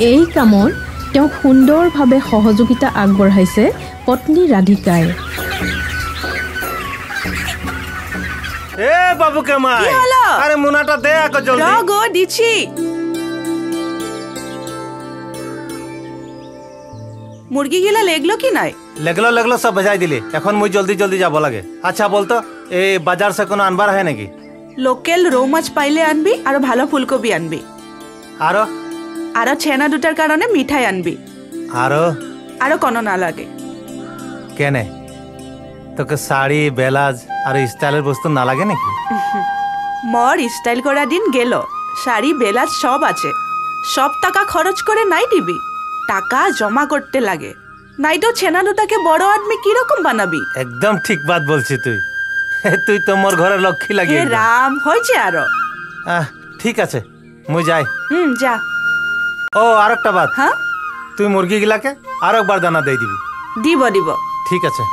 এই কামত তেওঁ সুন্দৰভাৱে সহযোগিতা আগবঢ়াইছে পত্নী ৰাধিকাই। এ বাবু কেমাই, আরে মুনাটা দে আকো জলদি। গো দিছি। মুরগি গিলা লেগলো কি নাই? লেগলো সব ভেজাই দিলি। এখন মুই জলদি যাব লাগে। আচ্ছা বলতো এই বাজার সে কোনো আনবার হয় নাকি? লোকেল রৌ মাছ পাইলে আনবি আর ভালো ফুলকপি আনবি। আরো ছেনা দুটার কারণে মিঠাই আনবি। আরো কোনো না লাগে। কেনে তোকে শাড়ি বেলাজ আর স্টাইলের বস্তু না লাগে নাকি? মর স্টাইল করা দিন গেল। শাড়ি বেলাজ সব আছে। সব টাকা খরচ করে নাই দিবি। টাকা জমা করতে লাগে। নাই তো ছেনা দুটাকে বড় আদমি কিরকম বানাবি? একদম ঠিক বাত বলছিস তুই। তুই তো মোর ঘরে লক্ষ্মী লাগে। রাম হয়েছে আরো। ঠিক আছে মুই যাই। যা। ও আরেকটা বাত। হ্যাঁ, তুই মুরগি গিলাকে আর একবার দানা দিয়ে দিবি। দিব। ঠিক আছে।